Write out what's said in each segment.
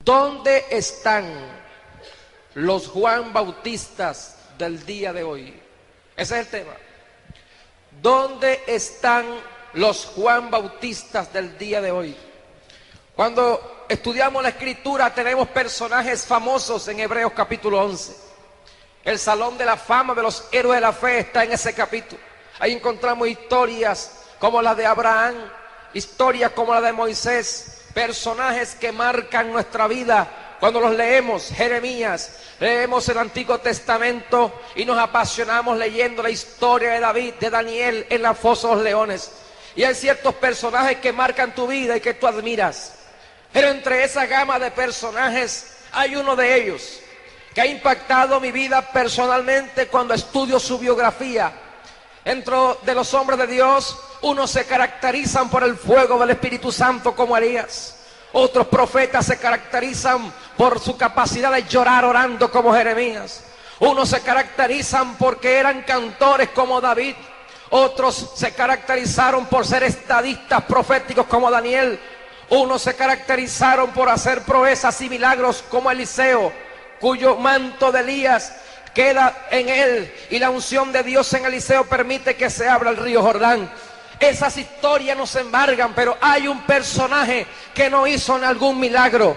¿Dónde están los Juan Bautistas del día de hoy? Ese es el tema. ¿Dónde están los Juan Bautistas del día de hoy? Cuando estudiamos la Escritura tenemos personajes famosos en Hebreos capítulo 11. El salón de la fama de los héroes de la fe está en ese capítulo. Ahí encontramos historias como la de Abraham, historias como la de Moisés, personajes que marcan nuestra vida. Cuando los leemos, Jeremías, leemos el Antiguo Testamento y nos apasionamos leyendo la historia de David, de Daniel en la fosa de los leones. Y hay ciertos personajes que marcan tu vida y que tú admiras. Pero entre esa gama de personajes hay uno de ellos que ha impactado mi vida personalmente cuando estudio su biografía. Dentro de los hombres de Dios, unos se caracterizan por el fuego del Espíritu Santo como Elías. Otros profetas se caracterizan por su capacidad de llorar orando como Jeremías. Unos se caracterizan porque eran cantores como David. Otros se caracterizaron por ser estadistas proféticos como Daniel. Unos se caracterizaron por hacer proezas y milagros como Eliseo, cuyo manto de Elías queda en él y la unción de Dios en Eliseo permite que se abra el río Jordán. Esas historias nos embargan, pero hay un personaje que no hizo algún milagro.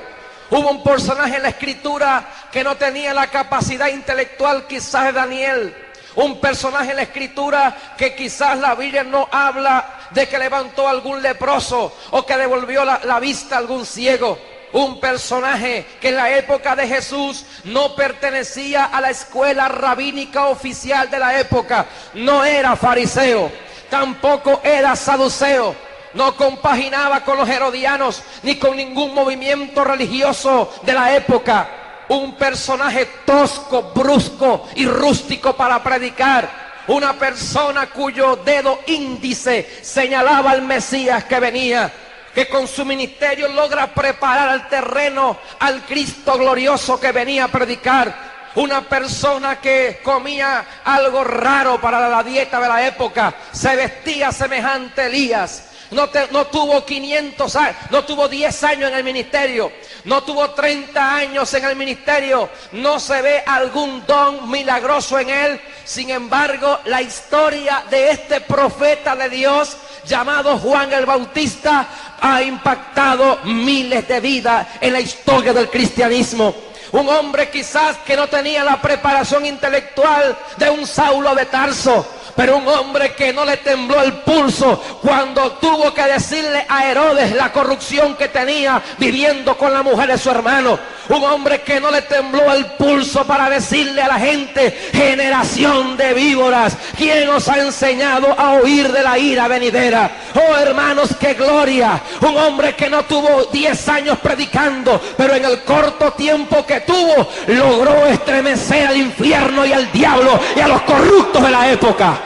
Hubo un personaje en la Escritura que no tenía la capacidad intelectual quizás de Daniel. Un personaje en la Escritura que quizás la Biblia no habla de que levantó a algún leproso o que devolvió la vista a algún ciego. Un personaje que en la época de Jesús no pertenecía a la escuela rabínica oficial de la época. No era fariseo, tampoco era saduceo, no compaginaba con los herodianos ni con ningún movimiento religioso de la época. Un personaje tosco, brusco y rústico para predicar. Una persona cuyo dedo índice señalaba al Mesías que venía, que con su ministerio logra preparar el terreno al Cristo glorioso que venía a predicar. Una persona que comía algo raro para la dieta de la época, se vestía semejante a Elías. No tuvo 500 años, no tuvo 10 años en el ministerio, no tuvo 30 años en el ministerio, no se ve algún don milagroso en él. Sin embargo, la historia de este profeta de Dios llamado Juan el Bautista ha impactado miles de vidas en la historia del cristianismo. Un hombre quizás que no tenía la preparación intelectual de un Saulo de Tarso, pero un hombre que no le tembló el pulso cuando tuvo que decirle a Herodes la corrupción que tenía viviendo con la mujer de su hermano. Un hombre que no le tembló el pulso para decirle a la gente: generación de víboras, ¿quién os ha enseñado a huir de la ira venidera? Oh hermanos, qué gloria. Un hombre que no tuvo 10 años predicando, pero en el corto tiempo que tuvo logró estremecer al infierno y al diablo y a los corruptos de la época.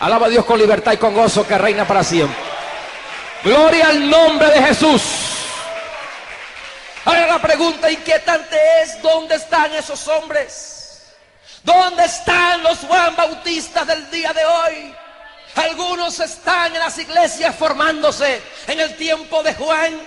Alaba a Dios con libertad y con gozo que reina para siempre. Gloria al nombre de Jesús. Ahora la pregunta inquietante es: ¿dónde están esos hombres? ¿Dónde están los Juan Bautistas del día de hoy? Algunos están en las iglesias formándose en el tiempo de Juan.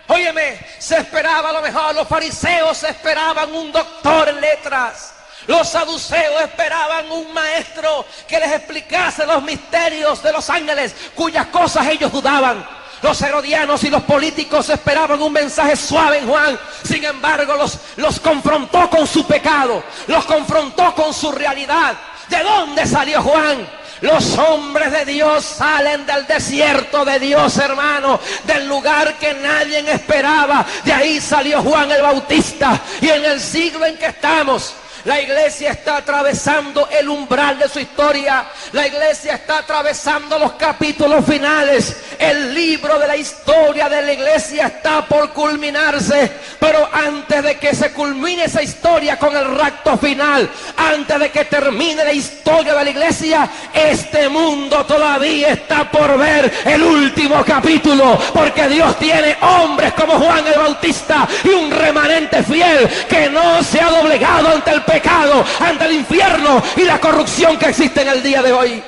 Óyeme, se esperaba a lo mejor, los fariseos esperaban un doctor en letras. Los saduceos esperaban un maestro que les explicase los misterios de los ángeles, cuyas cosas ellos dudaban. Los herodianos y los políticos esperaban un mensaje suave en Juan. Sin embargo, los confrontó con su pecado, los confrontó con su realidad. ¿De dónde salió Juan? Los hombres de Dios salen del desierto de Dios, hermano, del lugar que nadie esperaba. De ahí salió Juan el Bautista. Y en el siglo en que estamos, la iglesia está atravesando el umbral de su historia. La iglesia está atravesando los capítulos finales. El libro de la historia de la iglesia está por culminarse. Pero antes de que se culmine esa historia con el rapto final, antes de que termine la historia de la iglesia, este mundo todavía está por ver el último capítulo. Porque Dios tiene hombres como Juan el Bautista y un remanente fiel que no se ha doblegado ante el pecado, ante el infierno y la corrupción que existe en el día de hoy.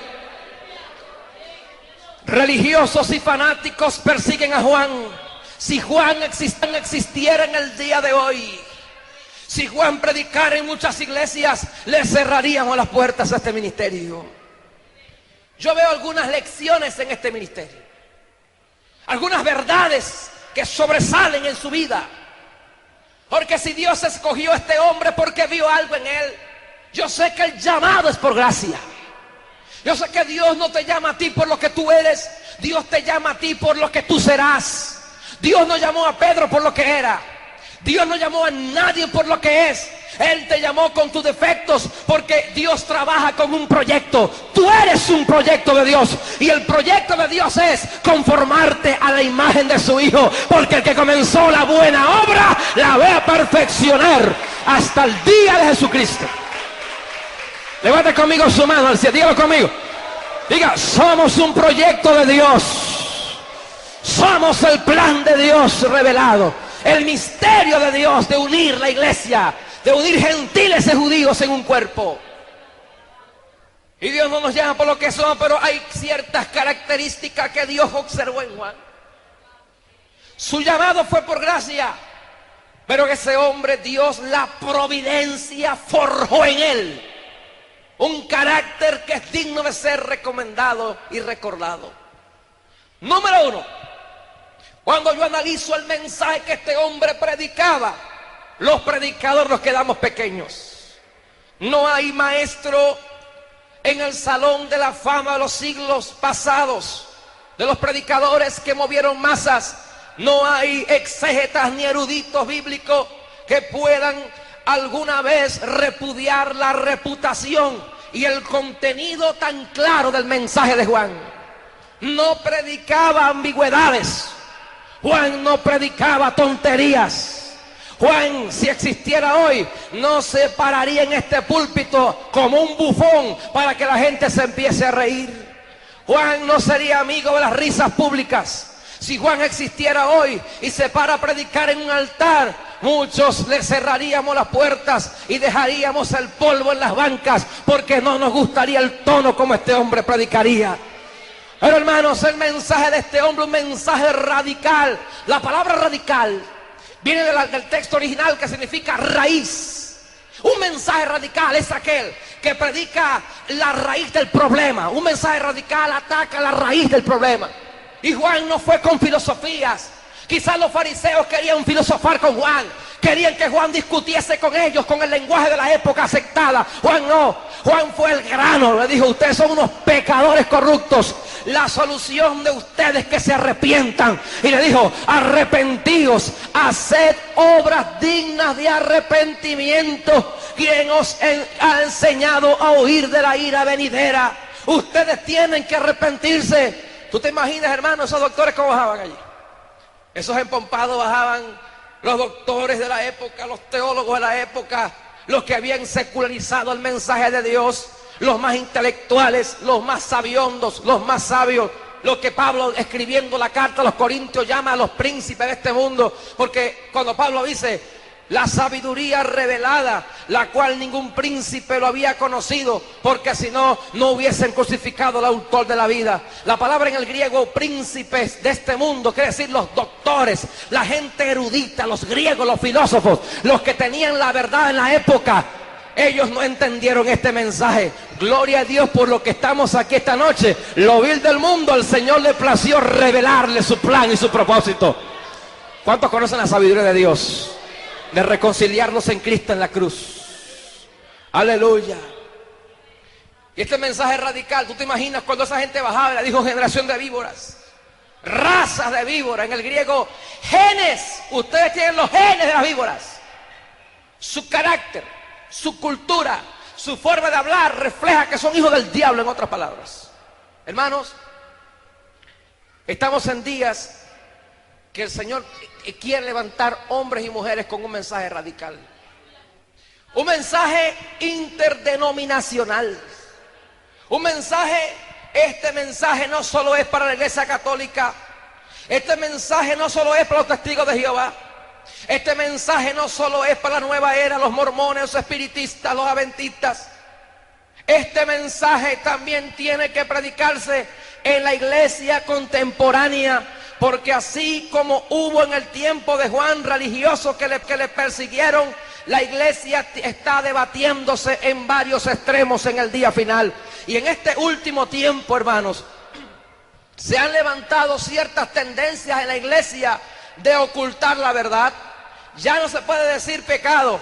Religiosos y fanáticos persiguen a Juan. Si Juan existiera en el día de hoy, si Juan predicara en muchas iglesias, le cerraríamos las puertas a este ministerio. Yo veo algunas lecciones en este ministerio, algunas verdades que sobresalen en su vida. Porque si Dios escogió a este hombre porque vio algo en él, yo sé que el llamado es por gracia. Yo sé que Dios no te llama a ti por lo que tú eres, Dios te llama a ti por lo que tú serás. Dios no llamó a Pedro por lo que era, Dios no llamó a nadie por lo que es. Él te llamó con tus defectos, porque Dios trabaja con un proyecto. Tú eres un proyecto de Dios, y el proyecto de Dios es conformarte a la imagen de su Hijo, porque el que comenzó la buena obra la va a perfeccionar hasta el día de Jesucristo. Levante conmigo su mano al cielo, dígalo conmigo. Diga: somos un proyecto de Dios. Somos el plan de Dios revelado, el misterio de Dios de unir la iglesia, de unir gentiles y judíos en un cuerpo. Y Dios no nos llama por lo que somos, pero hay ciertas características que Dios observó en Juan. Su llamado fue por gracia, pero ese hombre, Dios, la providencia forjó en él un carácter que es digno de ser recomendado y recordado. Número uno, cuando yo analizo el mensaje que este hombre predicaba, los predicadores nos quedamos pequeños. No hay maestro en el salón de la fama de los siglos pasados, de los predicadores que movieron masas. No hay exégetas ni eruditos bíblicos que puedan alguna vez repudiar la reputación y el contenido tan claro del mensaje de Juan. No predicaba ambigüedades. Juan no predicaba tonterías. Juan, si existiera hoy, no se pararía en este púlpito como un bufón para que la gente se empiece a reír. Juan no sería amigo de las risas públicas. Si Juan existiera hoy y se para a predicar en un altar, muchos le cerraríamos las puertas y dejaríamos el polvo en las bancas, porque no nos gustaría el tono como este hombre predicaría. Pero hermanos, el mensaje de este hombre, un mensaje radical. La palabra radical viene del texto original, que significa raíz. Un mensaje radical es aquel que predica la raíz del problema. Un mensaje radical ataca la raíz del problema. Y Juan no fue con filosofías. Quizás los fariseos querían filosofar con Juan, querían que Juan discutiese con ellos con el lenguaje de la época aceptada. Juan no, Juan fue el grano. Le dijo: ustedes son unos pecadores corruptos, la solución de ustedes es que se arrepientan. Y le dijo: arrepentíos, haced obras dignas de arrepentimiento. Quien os ha enseñado a huir de la ira venidera. Ustedes tienen que arrepentirse. ¿Tú te imaginas, hermano, esos doctores cómo bajaban allí? Esos empompados bajaban, los doctores de la época, los teólogos de la época, los que habían secularizado el mensaje de Dios, los más intelectuales, los más sabiondos, los más sabios, los que Pablo, escribiendo la carta a los Corintios, llama a los príncipes de este mundo, porque cuando Pablo dice: la sabiduría revelada, la cual ningún príncipe lo había conocido, porque si no, no hubiesen crucificado al autor de la vida. La palabra en el griego príncipes de este mundo quiere decir los doctores, la gente erudita, los griegos, los filósofos, los que tenían la verdad en la época. Ellos no entendieron este mensaje. Gloria a Dios por lo que estamos aquí esta noche. Lo vil del mundo, al Señor le plació revelarle su plan y su propósito. ¿Cuántos conocen la sabiduría de Dios? De reconciliarnos en Cristo en la cruz. Aleluya. Y este mensaje radical, tú te imaginas cuando esa gente bajaba y le dijo: generación de víboras, razas de víboras. En el griego, genes. Ustedes tienen los genes de las víboras. Su carácter, su cultura, su forma de hablar refleja que son hijos del diablo, en otras palabras. Hermanos, estamos en días que el Señor quiere levantar hombres y mujeres con un mensaje radical, un mensaje interdenominacional, un mensaje. Este mensaje no solo es para la Iglesia Católica, este mensaje no solo es para los testigos de Jehová, este mensaje no solo es para la nueva era, los mormones, los espiritistas, los adventistas. Este mensaje también tiene que predicarse en la iglesia contemporánea, porque así como hubo en el tiempo de Juan religiosos que le persiguieron, la iglesia está debatiéndose en varios extremos en el día final. Y en este último tiempo, hermanos, se han levantado ciertas tendencias en la iglesia de ocultar la verdad. Ya no se puede decir pecado,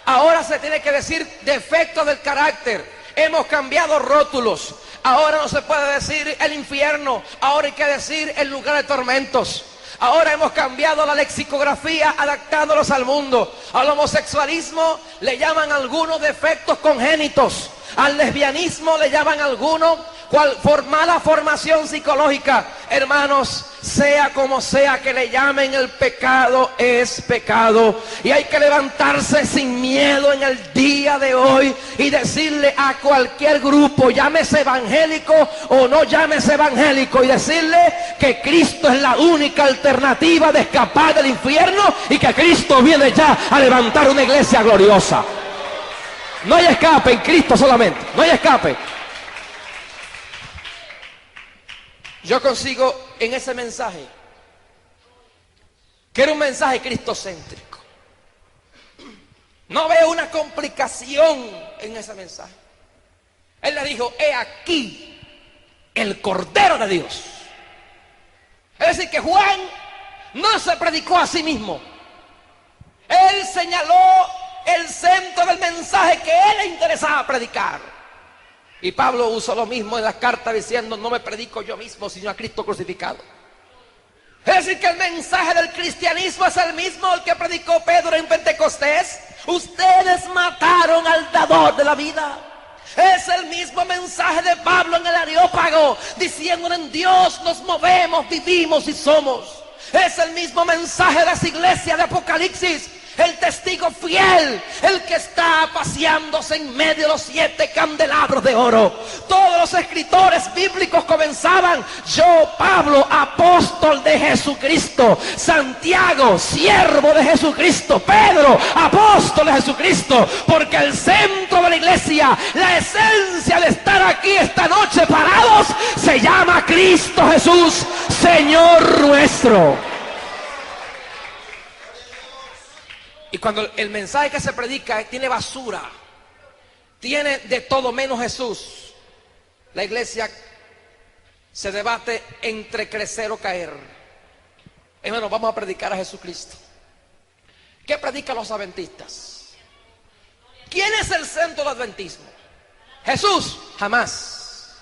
ahora se tiene que decir defecto del carácter. Hemos cambiado rótulos. Ahora no se puede decir el infierno, ahora hay que decir el lugar de tormentos. Ahora hemos cambiado la lexicografía adaptándolos al mundo. Al homosexualismo le llaman algunos defectos congénitos. Al lesbianismo le llaman algunos mala formación psicológica. Hermanos, sea como sea que le llamen, el pecado es pecado. Y hay que levantarse sin miedo en el día de hoy y decirle a cualquier grupo, llámese evangélico o no llámese evangélico, y decirle que Cristo es la única alternativa de escapar del infierno y que Cristo viene ya a levantar una iglesia gloriosa. No hay escape en Cristo solamente, no hay escape. Yo consigo en ese mensaje que era un mensaje cristocéntrico. No veo una complicación en ese mensaje. Él le dijo, he aquí el Cordero de Dios. Es decir, que Juan no se predicó a sí mismo. Él señaló el centro del mensaje que él le interesaba predicar. Y Pablo usó lo mismo en las cartas diciendo, no me predico yo mismo, sino a Cristo crucificado. Es decir, que el mensaje del cristianismo es el mismo el que predicó Pedro en Pentecostés. Ustedes mataron al dador de la vida. Es el mismo mensaje de Pablo en el Areópago, diciendo, en Dios nos movemos, vivimos y somos. Es el mismo mensaje de las iglesias de Apocalipsis. El testigo fiel, el que está paseándose en medio de los 7 candelabros de oro. Todos los escritores bíblicos comenzaban, yo, Pablo, apóstol de Jesucristo. Santiago, siervo de Jesucristo. Pedro, apóstol de Jesucristo. Porque el centro de la iglesia, la esencia de estar aquí esta noche parados, se llama Cristo Jesús, Señor nuestro. Y cuando el mensaje que se predica tiene basura, tiene de todo menos Jesús, la iglesia se debate entre crecer o caer. Hermano, vamos a predicar a Jesucristo. ¿Qué predican los adventistas? ¿Quién es el centro del adventismo? Jesús, jamás.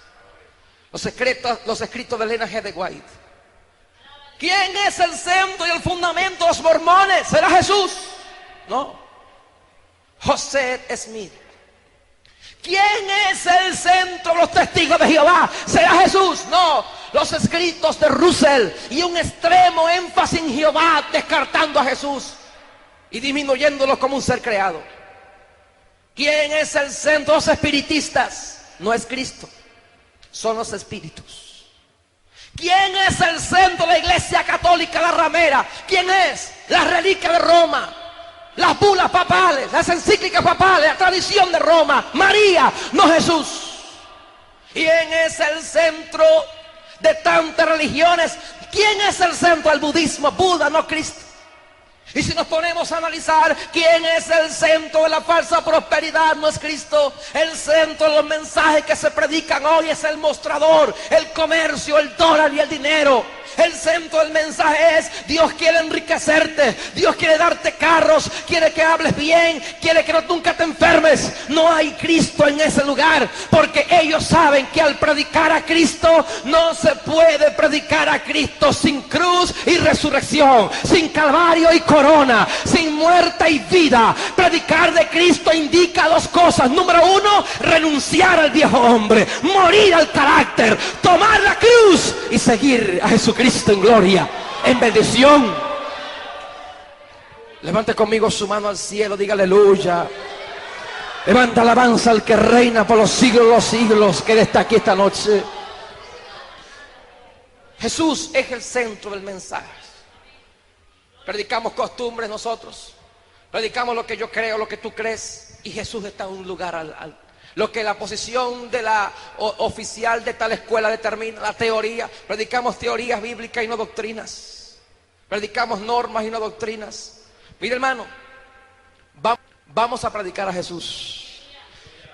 Los escritos de Elena G. de White. ¿Quién es el centro y el fundamento de los mormones? ¿Será Jesús? No. José Smith. ¿Quién es el centro de los testigos de Jehová? ¿Será Jesús? No. Los escritos de Russell y un extremo énfasis en Jehová, descartando a Jesús y disminuyéndolo como un ser creado. ¿Quién es el centro de los espiritistas? No es Cristo, son los espíritus. ¿Quién es el centro de la iglesia católica, la ramera? ¿Quién es? La reliquia de Roma, las bulas papales, las encíclicas papales, la tradición de Roma. María, no Jesús. ¿Quién es el centro de tantas religiones? ¿Quién es el centro del budismo? Buda, no Cristo. Y si nos ponemos a analizar quién es el centro de la falsa prosperidad, no es Cristo. El centro de los mensajes que se predican hoy es el mostrador, el comercio, el dólar y el dinero. El centro del mensaje es: Dios quiere enriquecerte, Dios quiere darte carros, quiere que hables bien, quiere que nunca te enfermes. No hay Cristo en ese lugar, porque ellos saben que al predicar a Cristo no se puede predicar a Cristo sin cruz y resurrección, sin calvario y corona, sin muerte y vida. Predicar de Cristo indica dos cosas: número uno, renunciar al viejo hombre, morir al carácter, tomar la cruz y seguir a Jesucristo en gloria, en bendición. Levante conmigo su mano al cielo, diga aleluya. Levanta alabanza al que reina por los siglos de los siglos, que está aquí esta noche. Jesús es el centro del mensaje. Predicamos costumbres nosotros, predicamos lo que yo creo, lo que tú crees, y Jesús está en un lugar lo que la posición de la oficial de tal escuela determina, la teoría. Predicamos teorías bíblicas y no doctrinas. Predicamos normas y no doctrinas. Mire, hermano, vamos a predicar a Jesús.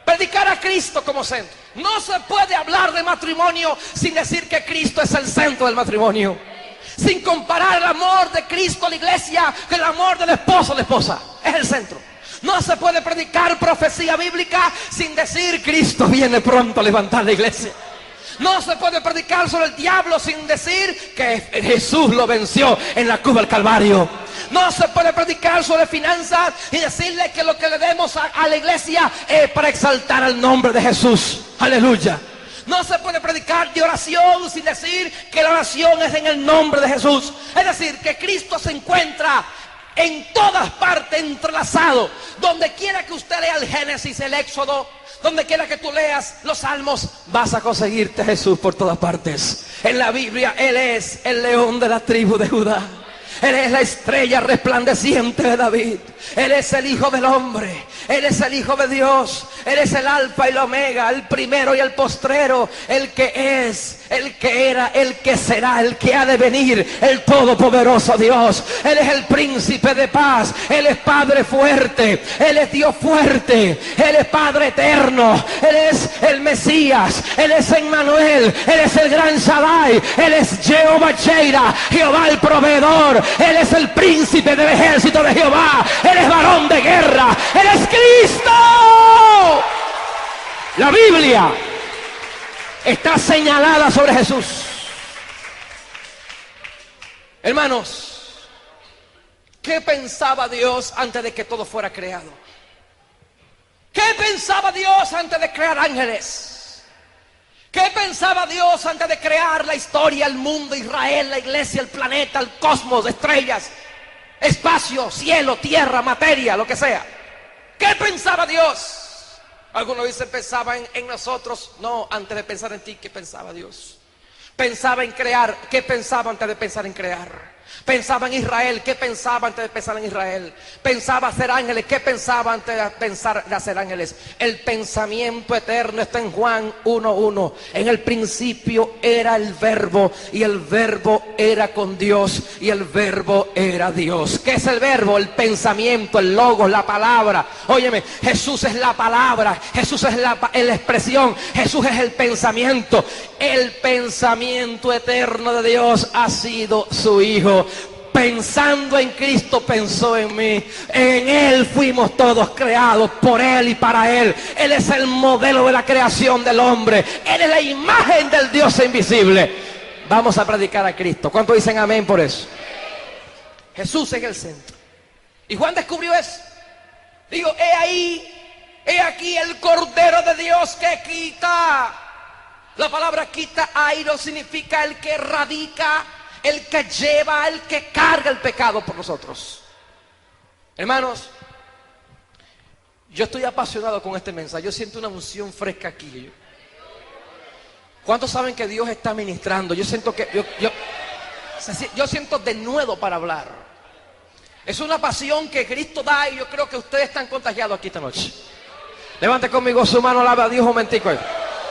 Predicar a Cristo como centro. No se puede hablar de matrimonio sin decir que Cristo es el centro del matrimonio. Sin comparar el amor de Cristo a la iglesia con el amor del esposo a la esposa. Es el centro. No se puede predicar profecía bíblica sin decir Cristo viene pronto a levantar la iglesia. No se puede predicar sobre el diablo sin decir que Jesús lo venció en la cruz del Calvario. No se puede predicar sobre finanzas y decirle que lo que le demos a la iglesia es para exaltar el nombre de Jesús. Aleluya. No se puede predicar de oración sin decir que la oración es en el nombre de Jesús. Es decir, que Cristo se encuentra en todas partes entrelazado. Donde quiera que usted lea el Génesis, el Éxodo, donde quiera que tú leas los Salmos, vas a conseguirte Jesús por todas partes. En la Biblia Él es el león de la tribu de Judá. Él es la estrella resplandeciente de David. Él es el Hijo del hombre. Él es el Hijo de Dios. Él es el Alfa y el Omega, el primero y el postrero, el que es, el que era, el que será, el que ha de venir, el todopoderoso Dios. Él es el príncipe de paz. Él es Padre fuerte. Él es Dios fuerte. Él es Padre eterno. Él es el Mesías. Él es Emmanuel. Él es el gran Shaddai. Él es Jehová Jireh, Jehová el proveedor. Él es el príncipe del ejército de Jehová. Él es varón de guerra. Él es Cristo. La Biblia está señalada sobre Jesús. Hermanos, ¿qué pensaba Dios antes de que todo fuera creado? ¿Qué pensaba Dios antes de crear ángeles? ¿Qué pensaba Dios antes de crear la historia, el mundo, Israel, la iglesia, el planeta, el cosmos, estrellas, espacio, cielo, tierra, materia, lo que sea? ¿Qué pensaba Dios? Algunos dicen pensaba en nosotros. No, antes de pensar en ti, ¿qué pensaba Dios? Pensaba en crear. ¿Qué pensaba antes de pensar en crear? Pensaba en Israel. ¿Qué pensaba antes de pensar en Israel? Pensaba hacer ángeles. ¿Qué pensaba antes de pensar de hacer ángeles? El pensamiento eterno está en Juan 1:1. En el principio era el verbo, y el verbo era con Dios, y el verbo era Dios. ¿Qué es el verbo? El pensamiento, el logos, la palabra. Óyeme, Jesús es la palabra. Jesús es la expresión. Jesús es el pensamiento. El pensamiento eterno de Dios ha sido su Hijo. Pensando en Cristo, pensó en mí. En Él fuimos todos creados, por Él y para Él. Él es el modelo de la creación del hombre. Él es la imagen del Dios invisible. Vamos a predicar a Cristo. ¿Cuántos dicen amén por eso? Jesús es el centro. Y Juan descubrió eso. Digo, he ahí, he aquí el Cordero de Dios que quita. La palabra quita, airo, significa el que radica, el que lleva, el que carga el pecado por nosotros. Hermanos, yo estoy apasionado con este mensaje. Yo siento una unción fresca aquí. ¿Cuántos saben que Dios está ministrando? Yo siento que yo siento denuedo para hablar. Es una pasión que Cristo da, y yo creo que ustedes están contagiados aquí esta noche. Levante conmigo su mano, alabe a Dios un momentico.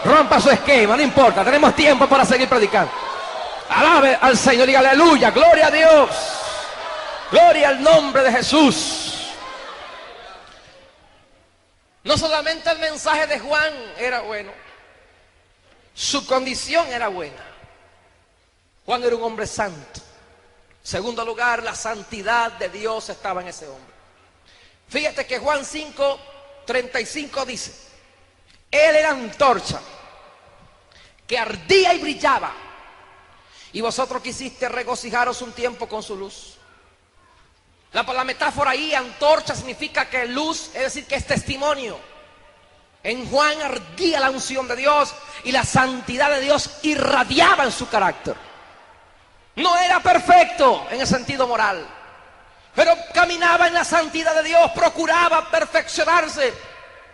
Rompa su esquema, no importa, tenemos tiempo para seguir predicando. Alabe al Señor, diga aleluya, gloria a Dios, gloria al nombre de Jesús. No solamente el mensaje de Juan era bueno, su condición era buena. Juan era un hombre santo. Segundo lugar, la santidad de Dios estaba en ese hombre. Fíjate que Juan 5:35 dice: Él era antorcha que ardía y brillaba, y vosotros quisiste regocijaros un tiempo con su luz. La metáfora ahí, antorcha, significa que luz, es decir, que es testimonio. En Juan ardía la unción de Dios, y la santidad de Dios irradiaba en su carácter. No era perfecto en el sentido moral, pero caminaba en la santidad de Dios, procuraba perfeccionarse.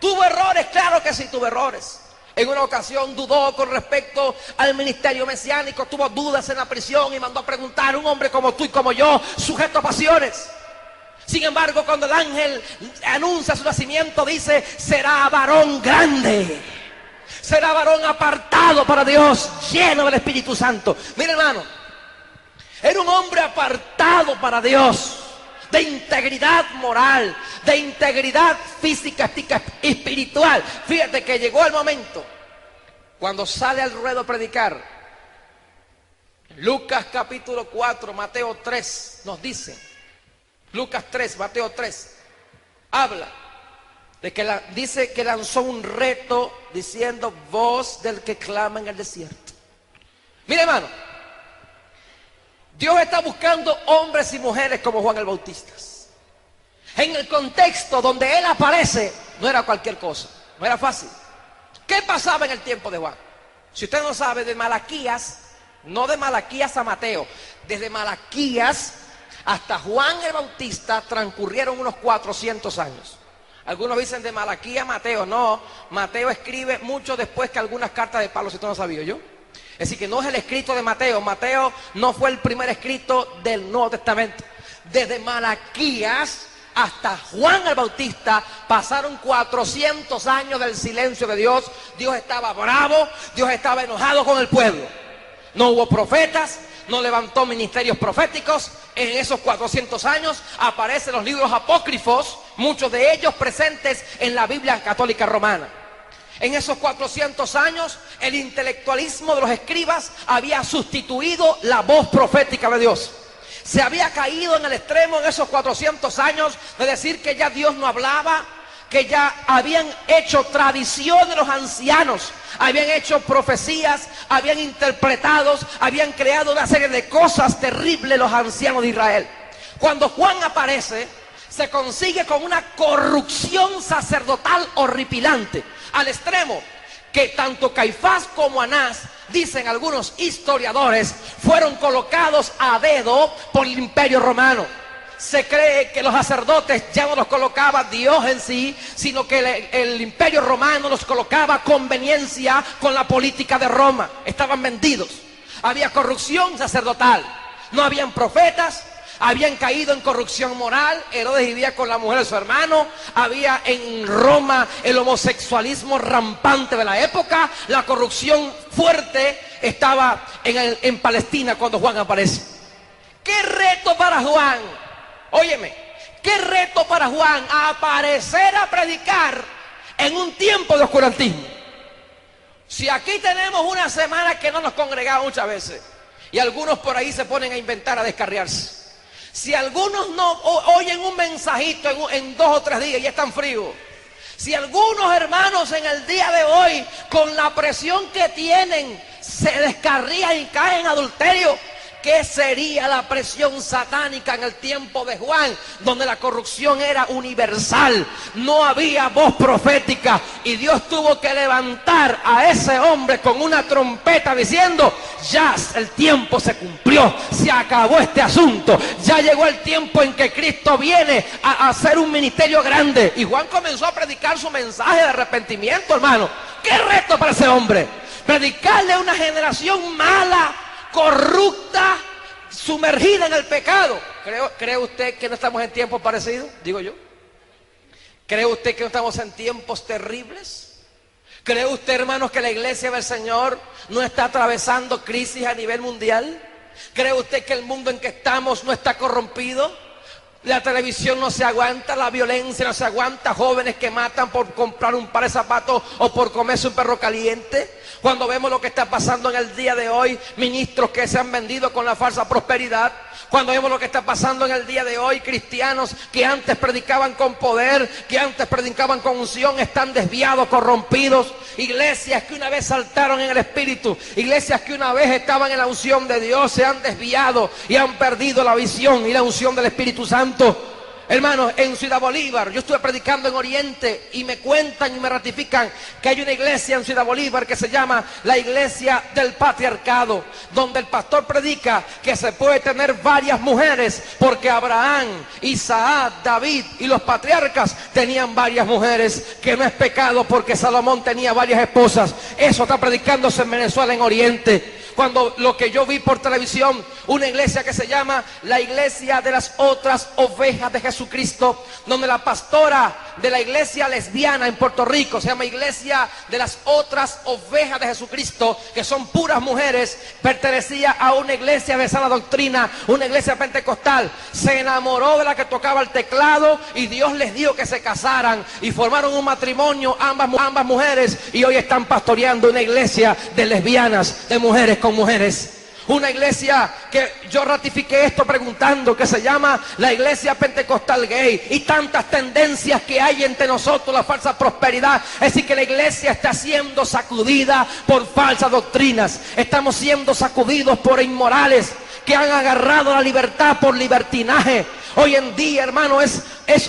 ¿Tuvo errores? Claro que sí, tuvo errores. En una ocasión dudó con respecto al ministerio mesiánico, tuvo dudas en la prisión y mandó a preguntar: un hombre como tú y como yo, sujeto a pasiones, Sin embargo, cuando el ángel anuncia su nacimiento, dice: será varón grande, será varón apartado para Dios, lleno del Espíritu Santo. Mira, hermano, era un hombre apartado para Dios, de integridad moral, de integridad física, espiritual. Fíjate que llegó el momento cuando sale al ruedo a predicar. Lucas capítulo 4, Mateo 3 nos dice, Lucas 3, Mateo 3, habla de que dice que lanzó un reto diciendo: voz del que clama en el desierto. Mira, hermano, Dios está buscando hombres y mujeres como Juan el Bautista. En el contexto donde él aparece, no era cualquier cosa, no era fácil. ¿Qué pasaba en el tiempo de Juan? Si usted no sabe, de Malaquías, no de Malaquías a Mateo, desde Malaquías hasta Juan el Bautista transcurrieron unos 400 años. Algunos dicen de Malaquías a Mateo. No, Mateo escribe mucho después que algunas cartas de Pablo, si usted no sabía. Yo es decir, que no es el escrito de Mateo. Mateo no fue el primer escrito del Nuevo Testamento. Desde Malaquías hasta Juan el Bautista pasaron 400 años del silencio de Dios. Dios estaba bravo, Dios estaba enojado con el pueblo. No hubo profetas, no levantó ministerios proféticos. En esos 400 años aparecen los libros apócrifos, muchos de ellos presentes en la Biblia católica romana. En esos 400 años, el intelectualismo de los escribas había sustituido la voz profética de Dios. Se había caído en el extremo en esos 400 años de decir que ya Dios no hablaba, que ya habían hecho tradición de los ancianos, habían hecho profecías, habían interpretado, habían creado una serie de cosas terribles los ancianos de Israel. Cuando Juan aparece, se consigue con una corrupción sacerdotal horripilante, al extremo que tanto Caifás como Anás, dicen algunos historiadores, fueron colocados a dedo por el Imperio Romano. Se cree que los sacerdotes ya no los colocaba Dios en sí, sino que el Imperio Romano los colocaba a conveniencia con la política de Roma. Estaban vendidos. Había corrupción sacerdotal, no habían profetas, habían caído en corrupción moral. Herodes vivía con la mujer de su hermano. Había en Roma el homosexualismo rampante de la época. La corrupción fuerte estaba en Palestina cuando Juan aparece. ¡Qué reto para Juan! Óyeme, qué reto para Juan aparecer a predicar en un tiempo de oscurantismo. Si aquí tenemos una semana que no nos congregamos muchas veces, y algunos por ahí se ponen a inventar, a descarriarse. Si algunos no oyen un mensajito en 2 o 3 días y están fríos. Si algunos hermanos en el día de hoy, con la presión que tienen, se descarrían y caen en adulterio, ¿qué sería la presión satánica en el tiempo de Juan, donde la corrupción era universal? No había voz profética y Dios tuvo que levantar a ese hombre con una trompeta diciendo: ya el tiempo se cumplió, se acabó este asunto, ya llegó el tiempo en que Cristo viene a hacer un ministerio grande. Y Juan comenzó a predicar su mensaje de arrepentimiento, hermano. ¡Qué reto para ese hombre! Predicarle a una generación mala, corrupta, sumergida en el pecado. ¿Cree usted que no estamos en tiempos parecidos? Digo yo. ¿Cree usted que no estamos en tiempos terribles? ¿Cree usted, hermanos, que la iglesia del Señor no está atravesando crisis a nivel mundial? ¿Cree usted que el mundo en que estamos no está corrompido? La televisión no se aguanta, la violencia no se aguanta, jóvenes que matan por comprar un par de zapatos o por comerse un perro caliente. Cuando vemos lo que está pasando en el día de hoy, ministros que se han vendido con la falsa prosperidad. Cuando vemos lo que está pasando en el día de hoy, cristianos que antes predicaban con poder, que antes predicaban con unción, están desviados, corrompidos. Iglesias que una vez saltaron en el Espíritu, iglesias que una vez estaban en la unción de Dios, se han desviado y han perdido la visión y la unción del Espíritu Santo. Hermanos, en Ciudad Bolívar, yo estuve predicando en Oriente y me cuentan y me ratifican que hay una iglesia en Ciudad Bolívar que se llama la Iglesia del Patriarcado, donde el pastor predica que se puede tener varias mujeres, porque Abraham, Isaac, David y los patriarcas tenían varias mujeres, que no es pecado porque Salomón tenía varias esposas. eso está predicándose en Venezuela, en Oriente. Cuando lo que yo vi por televisión, una iglesia que se llama la Iglesia de las Otras Ovejas de Jesucristo, donde la pastora de la iglesia lesbiana en Puerto Rico, se llama Iglesia de las Otras Ovejas de Jesucristo, que son puras mujeres, pertenecía a una iglesia de sana doctrina, una iglesia pentecostal. Se enamoró de la que tocaba el teclado y Dios les dijo que se casaran y formaron un matrimonio, ambas mujeres, y hoy están pastoreando una iglesia de lesbianas, de mujeres con mujeres. Una iglesia que yo ratifiqué esto preguntando, que se llama la Iglesia Pentecostal Gay. Y tantas tendencias que hay entre nosotros, la falsa prosperidad. Es decir, que la iglesia está siendo sacudida por falsas doctrinas. Estamos siendo sacudidos por inmorales que han agarrado la libertad por libertinaje. Hoy en día, hermano, es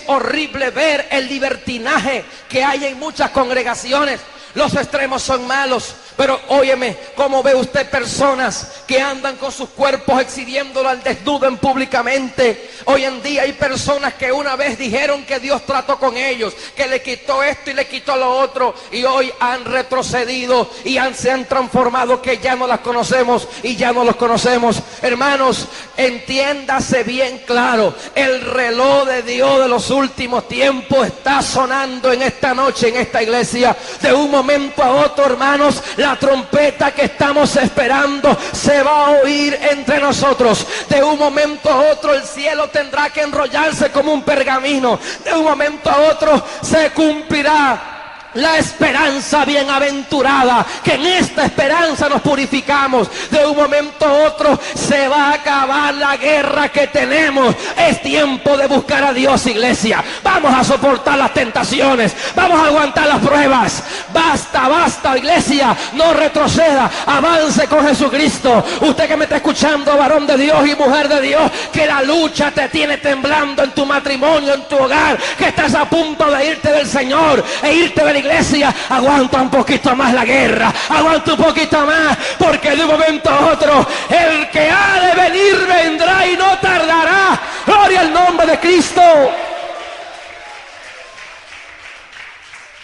horrible ver el libertinaje que hay en muchas congregaciones. Los extremos son malos, pero óyeme, ¿cómo ve usted personas que andan con sus cuerpos exhibiéndolo al desnudo públicamente? Hoy en día hay personas que una vez dijeron que Dios trató con ellos, que le quitó esto y le quitó lo otro, y hoy han retrocedido y se han transformado, que ya no las conocemos y ya no los conocemos. Hermanos, entiéndase bien claro, el reloj de Dios de los últimos tiempos está sonando en esta noche, en esta iglesia. De un momento a otro, hermanos, la trompeta que estamos esperando se va a oír entre nosotros. De un momento a otro el cielo tendrá que enrollarse como un pergamino. De un momento a otro se cumplirá la esperanza bienaventurada, que en esta esperanza nos purificamos. De un momento a otro se va a acabar la guerra que tenemos. Es tiempo de buscar a Dios, iglesia. Vamos a soportar las tentaciones, vamos a aguantar las pruebas. Basta, iglesia, no retroceda, avance con Jesucristo. Usted que me está escuchando, varón de Dios y mujer de Dios, que la lucha te tiene temblando en tu matrimonio, en tu hogar, que estás a punto de irte del Señor e irte de la iglesia, aguanta un poquito más la guerra, aguanta un poquito más, porque de un momento a otro el que ha de venir vendrá y no tardará. Gloria al nombre de Cristo.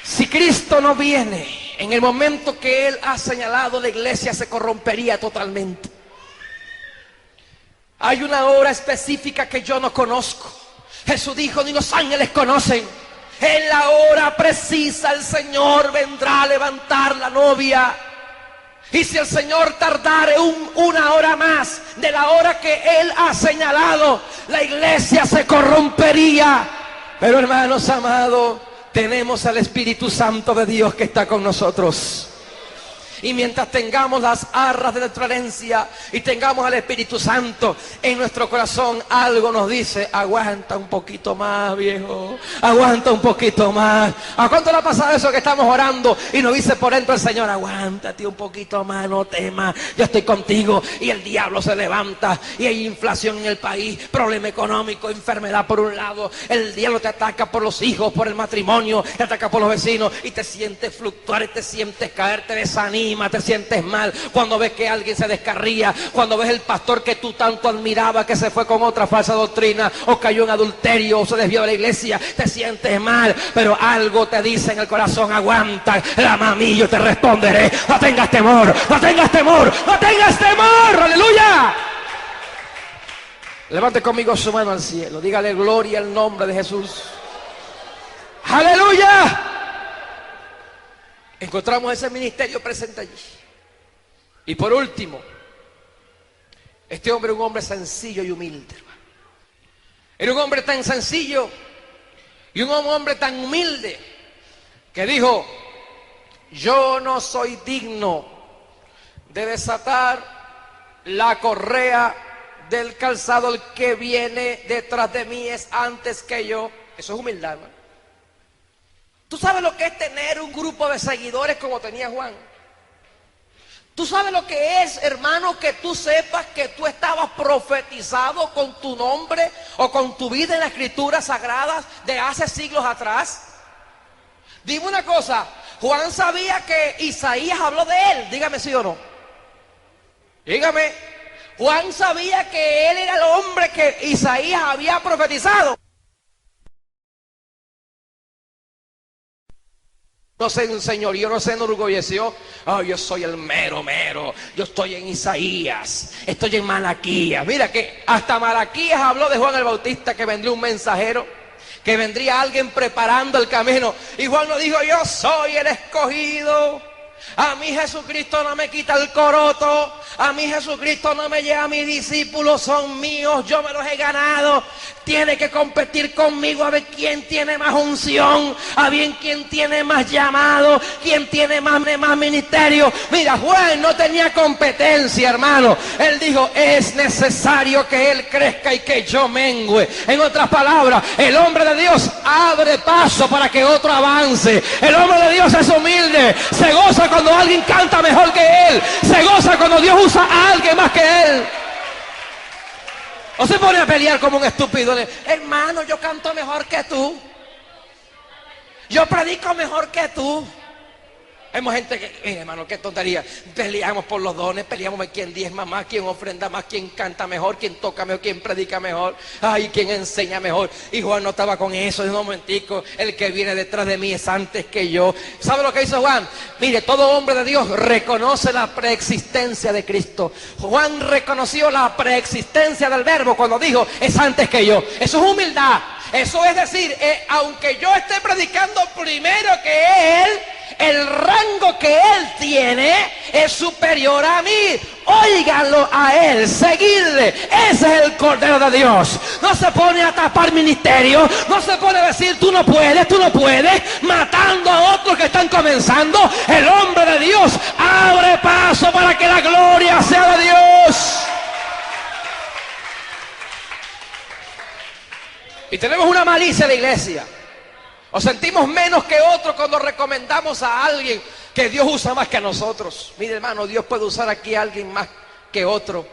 Si Cristo no viene en el momento que Él ha señalado, la iglesia se corrompería totalmente. Hay una hora específica que yo no conozco. Jesús dijo, ni los ángeles conocen. En la hora precisa el Señor vendrá a levantar la novia. Y si el Señor tardare una hora más de la hora que Él ha señalado, la iglesia se corrompería. Pero hermanos amados, tenemos al Espíritu Santo de Dios que está con nosotros. Y mientras tengamos las arras de nuestra herencia y tengamos al Espíritu Santo en nuestro corazón, algo nos dice, aguanta un poquito más, viejo, aguanta un poquito más. ¿A cuánto le ha pasado eso que estamos orando y nos dice por dentro el Señor, aguántate un poquito más, no temas, yo estoy contigo? Y el diablo se levanta y hay inflación en el país, problema económico, enfermedad por un lado, el diablo te ataca por los hijos, por el matrimonio, te ataca por los vecinos y te sientes fluctuar y te sientes caer, te desanimas, te sientes mal cuando ves que alguien se descarría, cuando ves el pastor que tú tanto admirabas que se fue con otra falsa doctrina o cayó en adulterio o se desvió de la iglesia, te sientes mal, pero algo te dice en el corazón, aguanta, clama a mí, yo te responderé. No tengas temor, no tengas temor, no tengas temor, aleluya. Levante conmigo su mano al cielo, dígale gloria al nombre de Jesús, aleluya. Encontramos ese ministerio presente allí. Y por último, este hombre era un hombre sencillo y humilde. Era un hombre tan sencillo y un hombre tan humilde que dijo, yo no soy digno de desatar la correa del calzado, el que viene detrás de mí es antes que yo. Eso es humildad, hermano. ¿Tú sabes lo que es tener un grupo de seguidores como tenía Juan? ¿Tú sabes lo que es, hermano, que tú sepas que tú estabas profetizado con tu nombre o con tu vida en las escrituras sagradas de hace siglos atrás? Dime una cosa, Juan sabía que Isaías habló de él, dígame sí o no. Dígame, Juan sabía que él era el hombre que Isaías había profetizado. No se enseñoreó, no se enorgulleció. Oh, yo soy el mero mero. Yo estoy en Isaías, estoy en Malaquías. Mira que hasta Malaquías habló de Juan el Bautista, que vendría un mensajero, que vendría alguien preparando el camino. Y Juan no dijo: yo soy el escogido. A mí Jesucristo no me quita el coroto. A mí Jesucristo no me lleva a mis discípulos, son míos, yo me los he ganado. Tiene que competir conmigo a ver quién tiene más unción, a ver quién tiene más llamado, quién tiene más ministerio. Mira, Juan no tenía competencia, hermano. Él dijo: es necesario que él crezca y que yo mengüe. En otras palabras, el hombre de Dios abre paso para que otro avance. El hombre de Dios es humilde, se goza cuando alguien canta mejor que él, se goza cuando Dios usa a alguien más que él. O se pone a pelear como un estúpido. Hermano, yo canto mejor que tú, yo predico mejor que tú. Hemos gente que, mira, hermano, qué tontería. Peleamos por los dones, peleamos por quién diezma más, quién ofrenda más, quién canta mejor, quién toca mejor, quién predica mejor, ay, quién enseña mejor. Y Juan no estaba con eso. En un momentico, el que viene detrás de mí es antes que yo. ¿Sabe lo que hizo Juan? Mire, todo hombre de Dios reconoce la preexistencia de Cristo. Juan reconoció la preexistencia del Verbo cuando dijo: es antes que yo. Eso es humildad. Eso es decir, aunque yo esté predicando primero que él, el rango que él tiene es superior a mí. Óiganlo a él, seguidle. Ese es el Cordero de Dios. No se pone a tapar ministerio, no se pone a decir: tú no puedes, matando a otros que están comenzando. El hombre de Dios abre paso para que la gloria sea de Dios. Y tenemos una malicia de iglesia. Os sentimos menos que otros cuando recomendamos a alguien que Dios usa más que a nosotros. Mire, hermano, Dios puede usar aquí a alguien más que otro,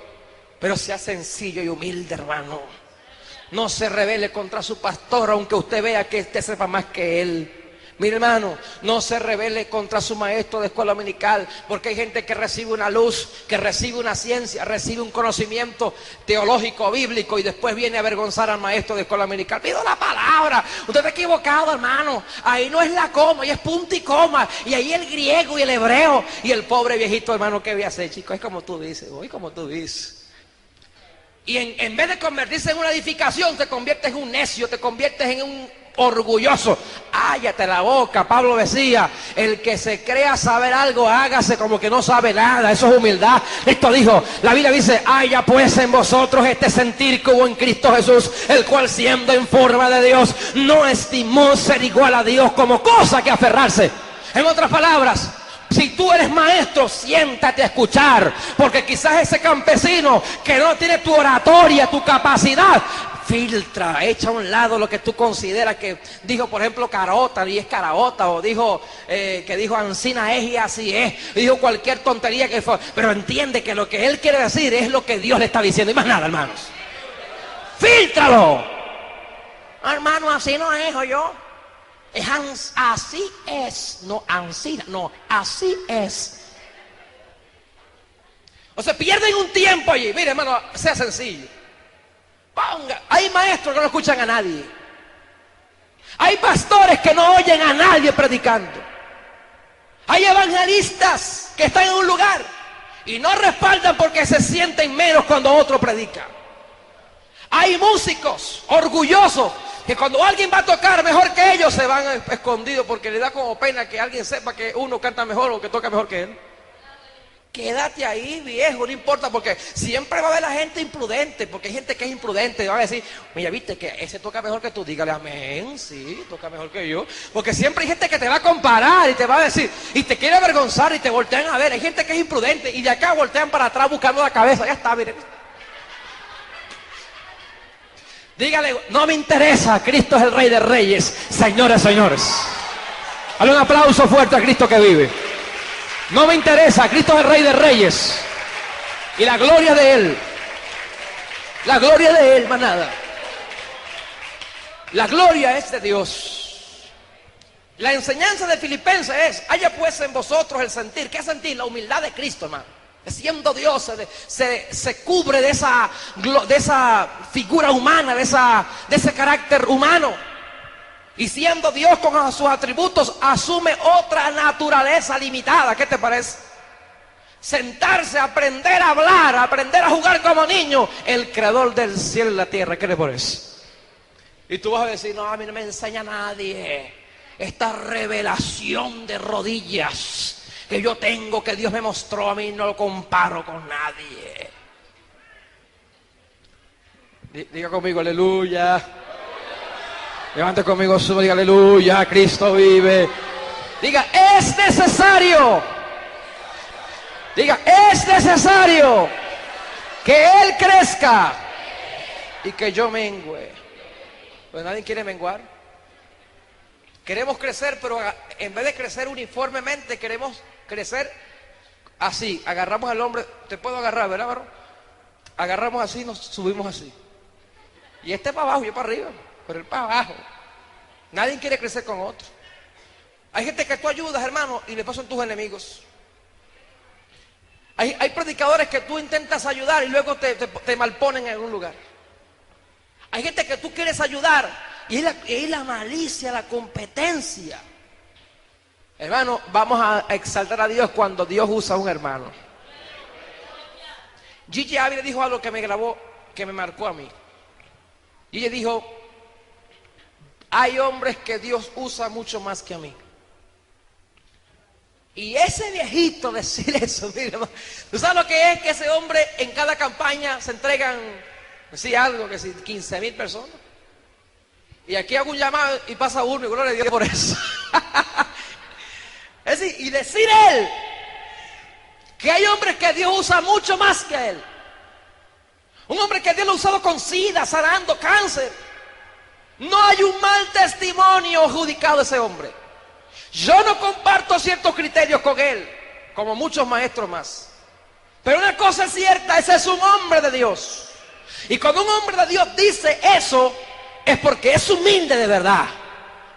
pero sea sencillo y humilde, hermano. No se rebele contra su pastor, aunque usted vea que este sepa más que él. Mire, hermano, no se rebele contra su maestro de escuela dominical, porque hay gente que recibe una luz, que recibe una ciencia, recibe un conocimiento teológico, bíblico, y después viene a avergonzar al maestro de escuela dominical. Pido la palabra, usted está equivocado, hermano. Ahí no es la coma, ahí es punto y coma, y ahí el griego y el hebreo. Y el pobre viejito, hermano, ¿qué voy a hacer, chico? Es como tú dices, hoy como tú dices. Y en vez de convertirse en una edificación, te conviertes en un necio, te conviertes en un orgulloso. Cállate la boca. Pablo decía: el que se crea saber algo, hágase como que no sabe nada. Eso es humildad. Esto dijo, la Biblia dice: haya pues en vosotros este sentir que hubo en Cristo Jesús, el cual siendo en forma de Dios, no estimó ser igual a Dios como cosa que aferrarse. En otras palabras, si tú eres maestro, siéntate a escuchar, porque quizás ese campesino que no tiene tu oratoria, tu capacidad, filtra, echa a un lado lo que tú consideras que dijo, por ejemplo, Carota y es Caraota, o dijo que dijo Ancina es y así es, dijo cualquier tontería que fue, pero entiende que lo que él quiere decir es lo que Dios le está diciendo, y más nada, hermanos. Fíltralo. Hermano, así no es, yo. Así es, no Ancina, no, así es. O sea, pierden un tiempo allí. Mire, hermano, sea sencillo. Hay maestros que no escuchan a nadie. Hay pastores que no oyen a nadie predicando. Hay evangelistas que están en un lugar y no respaldan porque se sienten menos cuando otro predica. Hay músicos orgullosos que cuando alguien va a tocar mejor que ellos se van escondidos porque le da como pena que alguien sepa que uno canta mejor o que toca mejor que él. Quédate ahí, viejo, no importa, porque siempre va a haber la gente imprudente, porque hay gente que es imprudente y va a decir: mira, viste que ese toca mejor que tú, dígale amén, sí, toca mejor que yo, porque siempre hay gente que te va a comparar y te va a decir, y te quiere avergonzar y te voltean a ver. Hay gente que es imprudente y de acá voltean para atrás buscando la cabeza, ya está, mire. Dígale: no me interesa, Cristo es el Rey de Reyes, señores, señores. Dale un aplauso fuerte a Cristo que vive. No me interesa, Cristo es el Rey de Reyes. Y la gloria de Él. La gloria de Él, más nada. La gloria es de Dios. La enseñanza de Filipenses es: haya pues en vosotros el sentir. ¿Qué sentir? La humildad de Cristo, hermano. Siendo Dios, se cubre de esa figura humana, de ese carácter humano. Y siendo Dios con sus atributos, asume otra naturaleza limitada. ¿Qué te parece? Sentarse, aprender a hablar, aprender a jugar como niño. El creador del cielo y la tierra. ¿Qué te parece? Y tú vas a decir, no, a mí no me enseña nadie esta revelación de rodillas que yo tengo, que Dios me mostró, a mí no lo comparo con nadie. Diga conmigo, aleluya. Levante conmigo su mano, diga aleluya, Cristo vive. Diga, es necesario. Diga, es necesario que Él crezca y que yo mengüe. Pues nadie quiere menguar. Queremos crecer, pero en vez de crecer uniformemente, queremos crecer así. Agarramos al hombre, te puedo agarrar, ¿verdad, varón? Agarramos así, nos subimos así. Y este para abajo, yo para arriba, pero él para abajo. Nadie quiere crecer con otro. Hay gente que tú ayudas, hermano, y después son tus enemigos. Hay predicadores que tú intentas ayudar y luego te malponen en algún lugar. Hay gente que tú quieres ayudar y es la malicia, la competencia. Hermano, vamos a exaltar a Dios cuando Dios usa a un hermano. Gigi Ávila dijo algo que me grabó, que me marcó a mí. Gigi dijo, hay hombres que Dios usa mucho más que a mí. Y ese viejito decir eso, mira, ¿tú sabes lo que es? Que ese hombre en cada campaña se entregan, sí, algo, que sí, 15,000 personas. Y aquí hago un llamado y pasa uno, y gloria a Dios por eso. Es decir, y decir él, que hay hombres que Dios usa mucho más que él. Un hombre que Dios lo ha usado con SIDA, sanando cáncer. No hay un mal testimonio adjudicado a ese hombre. Yo no comparto ciertos criterios con él, como muchos maestros más. Pero una cosa es cierta, ese es un hombre de Dios. Y cuando un hombre de Dios dice eso, es porque es humilde de verdad.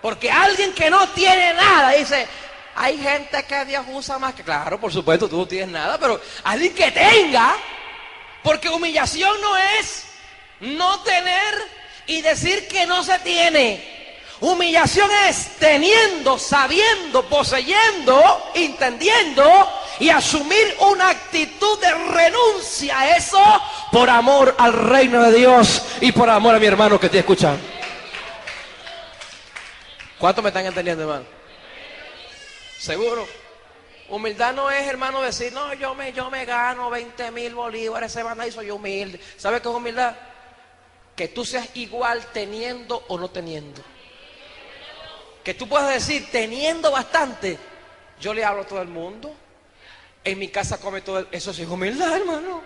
Porque alguien que no tiene nada dice, hay gente que Dios usa más que... Claro, por supuesto, tú no tienes nada, pero alguien que tenga, porque humillación no es no tener y decir que no se tiene. Humillación es teniendo, sabiendo, poseyendo, entendiendo y asumir una actitud de renuncia a eso por amor al reino de Dios y por amor a mi hermano que estoy escuchando. ¿Cuántos me están entendiendo, hermano? ¿Seguro? Humildad no es, hermano, decir, no, yo me gano 20,000 bolívares semana y soy humilde. ¿Sabes qué es humildad? Que tú seas igual teniendo o no teniendo. Que tú puedas decir, teniendo bastante, yo le hablo a todo el mundo, en mi casa come todo el... Eso sí es humildad, hermano.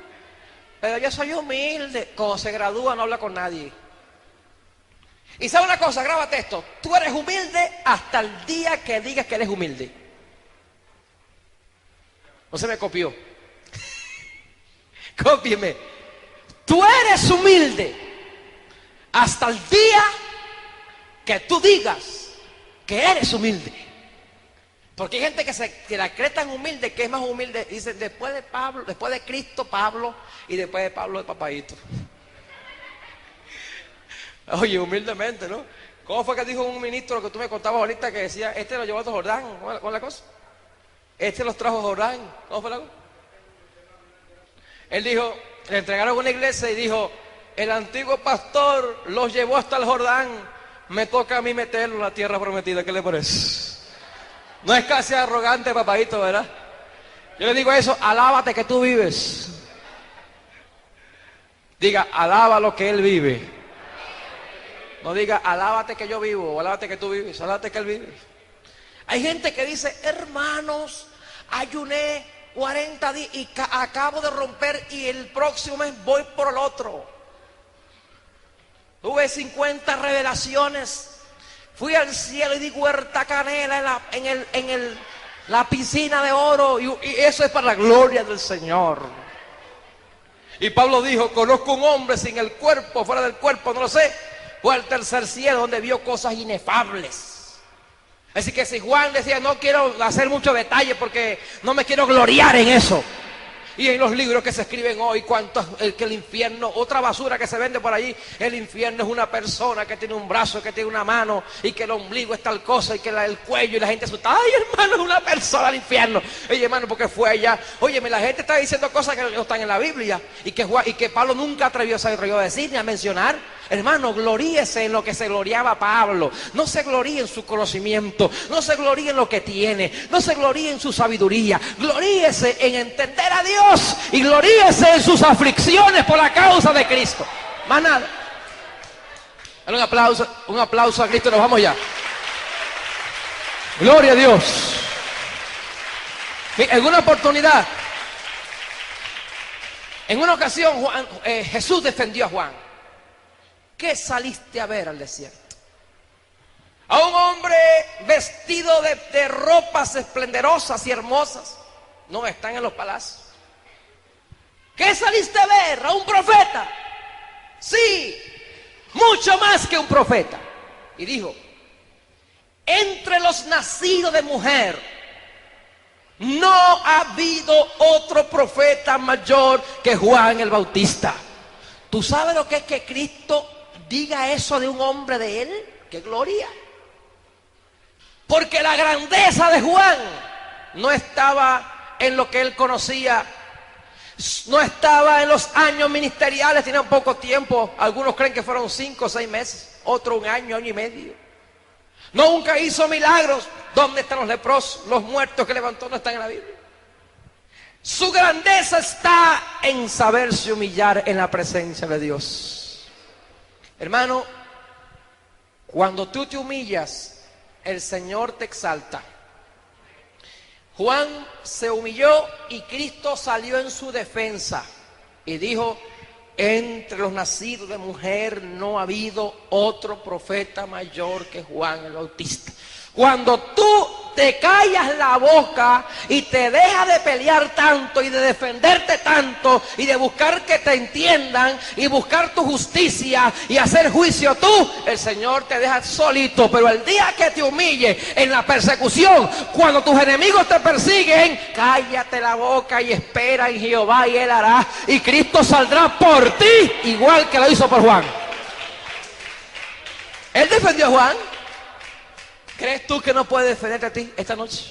Pero yo soy humilde. Cuando se gradúa no habla con nadie. Y sabe una cosa, grábate esto. Tú eres humilde hasta el día que digas que eres humilde. No se me copió. Cópieme. Tú eres humilde hasta el día que tú digas que eres humilde. Porque hay gente que la cree tan humilde que es más humilde. Dice, después de Pablo, después de Cristo, Pablo, y después de Pablo, de papadito. Oye, humildemente, ¿no? ¿Cómo fue que dijo un ministro que tú me contabas ahorita que decía, este lo llevó a Jordán? ¿Cómo es la cosa? Este los trajo a Jordán. ¿Cómo fue la cosa? Él dijo, le entregaron una iglesia y dijo, el antiguo pastor los llevó hasta el Jordán, me toca a mí meterlo en la tierra prometida. ¿Qué le parece? No es casi arrogante, papadito, ¿verdad? Yo le digo eso, alábate que tú vives. Diga, alaba lo que él vive. No diga, alábate que yo vivo, o alábate que tú vives, alábate que él vive. Hay gente que dice, hermanos, ayuné 40 días y acabo de romper y el próximo mes voy por el otro. Tuve 50 revelaciones. Fui al cielo y di huerta canela en la piscina de oro. Y eso es para la gloria del Señor. Y Pablo dijo, conozco un hombre sin el cuerpo, fuera del cuerpo, no lo sé. Fue al tercer cielo donde vio cosas inefables. Así que si Juan decía, no quiero hacer mucho detalle porque no me quiero gloriar en eso. Y en los libros que se escriben hoy, que el infierno, otra basura que se vende por allí, el infierno es una persona que tiene un brazo, que tiene una mano, y que el ombligo es tal cosa, y que el cuello, y la gente asusta, ay hermano, es una persona al infierno. Oye hermano, porque fue allá. Óyeme, la gente está diciendo cosas que no están en la Biblia, y que Pablo nunca se atrevió a decir ni a mencionar. Hermano, gloríese en lo que se gloriaba Pablo. No se gloríe en su conocimiento, no se gloríe en lo que tiene, no se gloríe en su sabiduría. Gloríese en entender a Dios y gloríese en sus aflicciones por la causa de Cristo. Más nada. Dale un aplauso a Cristo y nos vamos ya. Gloria a Dios. En una oportunidad, en una ocasión, Jesús defendió a Juan. ¿Qué saliste a ver al desierto? A un hombre vestido de ropas esplendorosas y hermosas. No, están en los palacios. ¿Qué saliste a ver? ¿A un profeta? Sí, mucho más que un profeta. Y dijo, entre los nacidos de mujer no ha habido otro profeta mayor que Juan el Bautista. ¿Tú sabes lo que es que Cristo diga eso de un hombre de él? ¡Qué gloria! Porque la grandeza de Juan no estaba en lo que él conocía, no estaba en los años ministeriales, tenía poco tiempo. Algunos creen que fueron 5 o 6 meses, otro un año, año y medio. Nunca hizo milagros. ¿Dónde están los leprosos? Los muertos que levantó no están en la Biblia. Su grandeza está en saberse humillar en la presencia de Dios. Hermano, cuando tú te humillas, el Señor te exalta. Juan se humilló y Cristo salió en su defensa y dijo, entre los nacidos de mujer no ha habido otro profeta mayor que Juan el Bautista. Cuando tú te callas la boca y te dejas de pelear tanto y de defenderte tanto y de buscar que te entiendan y buscar tu justicia y hacer juicio tú, el Señor te deja solito. Pero el día que te humille en la persecución, cuando tus enemigos te persiguen, cállate la boca y espera en Jehová y Él hará. Y Cristo saldrá por ti igual que lo hizo por Juan. Él defendió a Juan. ¿Crees tú que no puede defenderte a ti esta noche?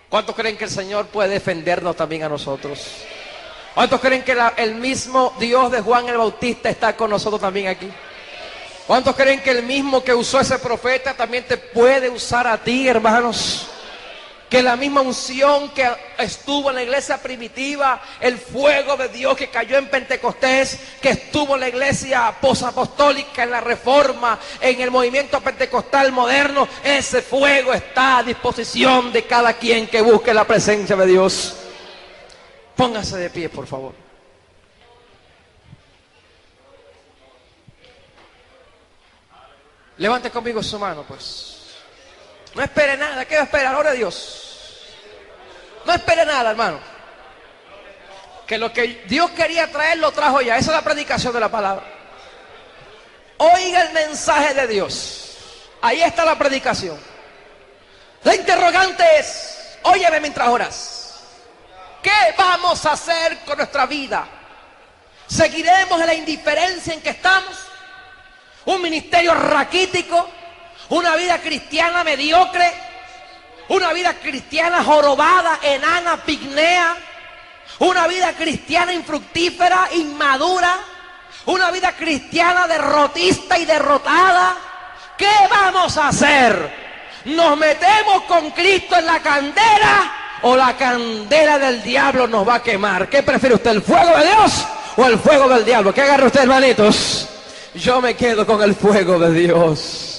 ¿Cuántos creen que el Señor puede defendernos también a nosotros? ¿Cuántos creen que el mismo Dios de Juan el Bautista está con nosotros también aquí? ¿Cuántos creen que el mismo que usó a ese profeta también te puede usar a ti, hermanos? Que la misma unción que estuvo en la iglesia primitiva, el fuego de Dios que cayó en Pentecostés, que estuvo en la iglesia posapostólica, en la Reforma, en el movimiento pentecostal moderno, ese fuego está a disposición de cada quien que busque la presencia de Dios. Póngase de pie, por favor. Levante conmigo su mano, pues. No espere nada. ¿Qué va a esperar? Ahora Dios. No espere nada, hermano. Que lo que Dios quería traer, lo trajo ya. Esa es la predicación de la palabra. Oiga el mensaje de Dios. Ahí está la predicación. La interrogante es, óyeme mientras oras. ¿Qué vamos a hacer con nuestra vida? ¿Seguiremos en la indiferencia en que estamos? ¿Un ministerio raquítico? ¿Una vida cristiana mediocre? ¿Una vida cristiana jorobada, enana, pigmea? ¿Una vida cristiana infructífera, inmadura? ¿Una vida cristiana derrotista y derrotada? ¿Qué vamos a hacer? ¿Nos metemos con Cristo en la candela o la candela del diablo nos va a quemar? ¿Qué prefiere usted, el fuego de Dios o el fuego del diablo? ¿Qué agarra usted, hermanitos? Yo me quedo con el fuego de Dios.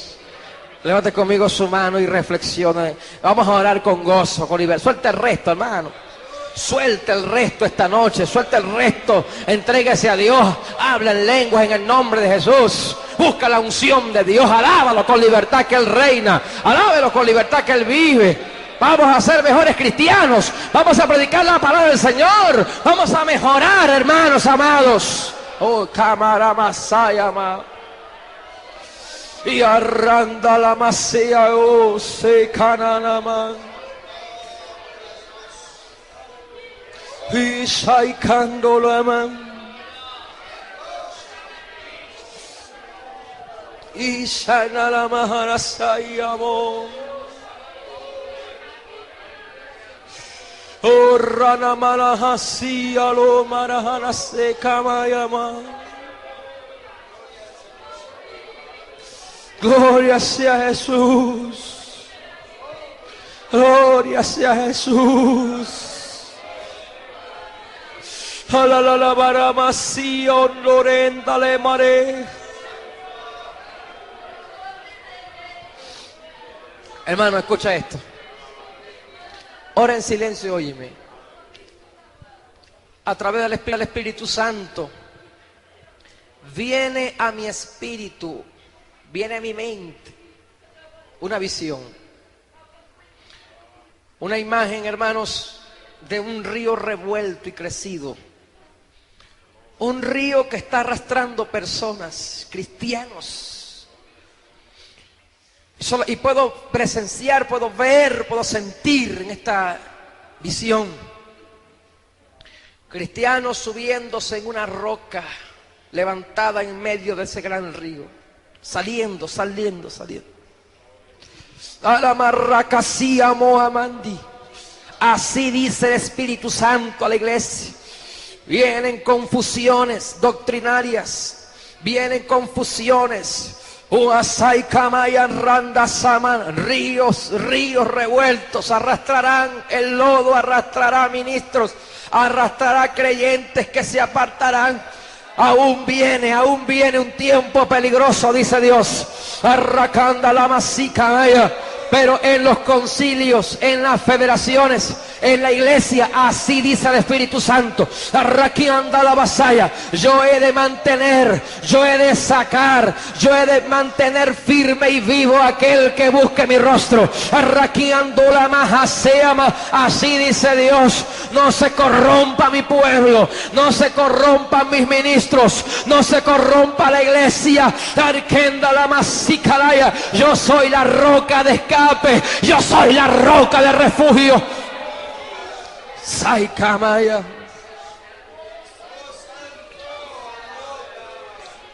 Levante conmigo su mano y reflexione. Vamos a orar con gozo, con libertad. Suelta el resto, hermano. Suelta el resto esta noche. Suelta el resto. Entréguese a Dios. Habla en lenguas en el nombre de Jesús. Busca la unción de Dios. Alábalo con libertad que Él reina. Alábalo con libertad que Él vive. Vamos a ser mejores cristianos. Vamos a predicar la palabra del Señor. Vamos a mejorar, hermanos amados. Oh, cámara masaya, y arranda la masía, oh, se cananaman. Y saicando la mano. Y sana la mahana sayamo. Oh rana malahasi alo marahana se kamayama. Gloria sea Jesús. Gloria sea Jesús. Alalala baramasi ondorendale mare. Hermano, escucha esto. Ora en silencio y óyeme. A través del Espíritu Santo viene a mi espíritu, viene a mi mente una visión, una imagen, hermanos, de un río revuelto y crecido. Un río que está arrastrando personas, cristianos. Y puedo presenciar, puedo ver, puedo sentir en esta visión cristianos subiéndose en una roca levantada en medio de ese gran río, saliendo. Así dice el Espíritu Santo a la iglesia. Vienen confusiones doctrinarias, vienen confusiones. Ríos revueltos arrastrarán el lodo, arrastrará ministros, arrastrará creyentes que se apartarán. Aún viene un tiempo peligroso, dice Dios. Arracanda la masica. Pero en los concilios, en las federaciones, en la iglesia, así dice el Espíritu Santo. Arraquianda la vasalla. Yo he de mantener, yo he de sacar, yo he de mantener firme y vivo aquel que busque mi rostro. Arraquiando la majaseama. Así dice Dios. No se corrompa mi pueblo, no se corrompan mis ministros, no se corrompa la iglesia. Arquenda la masicalaya. Yo soy la roca de escape. Yo soy la roca de refugio. Saikamaya.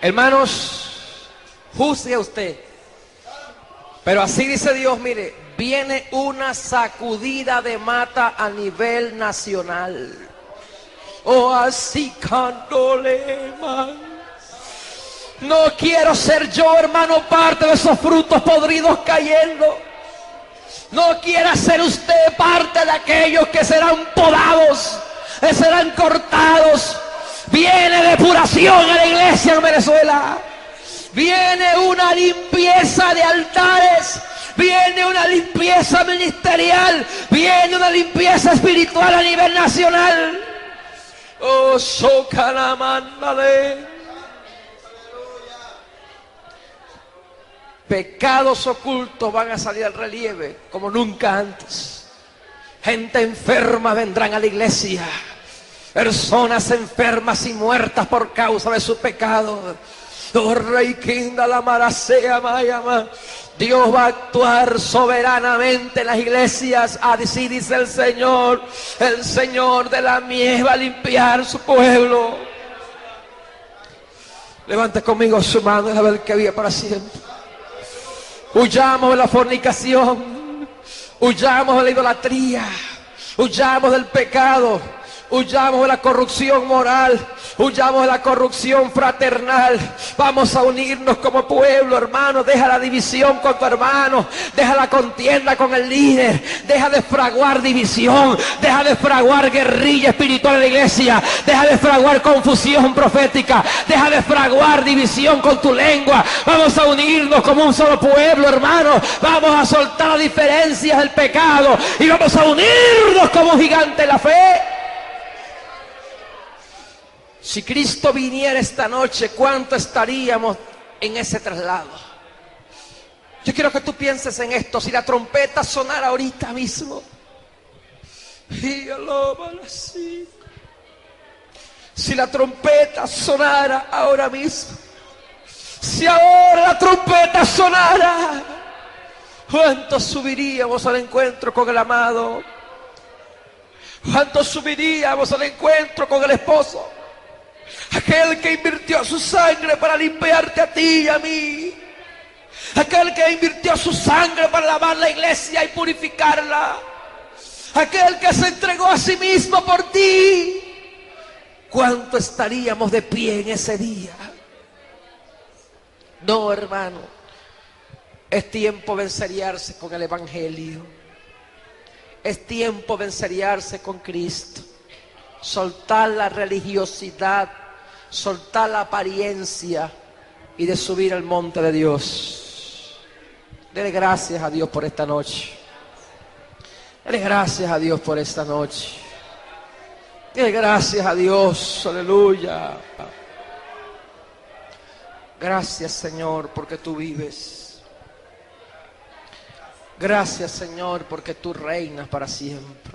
Hermanos, juzgue usted. Pero así dice Dios, mire, viene una sacudida de mata a nivel nacional. Oh, así cándole más. No quiero ser yo, hermano, parte de esos frutos podridos cayendo. No quiera ser usted parte de aquellos que serán podados, que serán cortados. Viene depuración a la iglesia en Venezuela. Viene una limpieza de altares. Viene una limpieza ministerial. Viene una limpieza espiritual a nivel nacional. Oh, Socalamandale. Pecados ocultos van a salir al relieve como nunca antes. Gente enferma vendrán a la iglesia. Personas enfermas y muertas por causa de su pecado. Oh, Rey Kinda la Marasea Mayama. Dios va a actuar soberanamente en las iglesias. Así dice el Señor de la mies va a limpiar su pueblo. Levante conmigo su mano y a ver que vive para siempre. Huyamos de la fornicación, huyamos de la idolatría, huyamos del pecado, huyamos de la corrupción moral, huyamos de la corrupción fraternal. Vamos a unirnos como pueblo, hermano. Deja la división con tu hermano, deja la contienda con el líder, deja de fraguar división, deja de fraguar guerrilla espiritual en la iglesia, deja de fraguar confusión profética, deja de fraguar división con tu lengua. Vamos a unirnos como un solo pueblo, hermano. Vamos a soltar las diferencias del pecado y vamos a unirnos como gigante en la fe. Si Cristo viniera esta noche, ¿cuánto estaríamos en ese traslado? Yo quiero que tú pienses en esto. Si la trompeta sonara ahorita mismo, si la trompeta sonara ahora mismo, si ahora la trompeta sonara, ¿cuántos subiríamos al encuentro con el amado? ¿Cuántos subiríamos al encuentro con el esposo? Aquel que invirtió su sangre para limpiarte a ti y a mí. Aquel que invirtió su sangre para lavar la iglesia y purificarla. Aquel que se entregó a sí mismo por ti. ¿Cuánto estaríamos de pie en ese día? No, hermano. Es tiempo de enseriarse con el evangelio. Es tiempo de enseriarse con Cristo. Soltar la religiosidad, soltar la apariencia y de subir al monte de Dios. Dele gracias a Dios por esta noche. Dele gracias a Dios por esta noche. Dele gracias a Dios, aleluya. Gracias, Señor, porque tú vives. Gracias, Señor, porque tú reinas para siempre.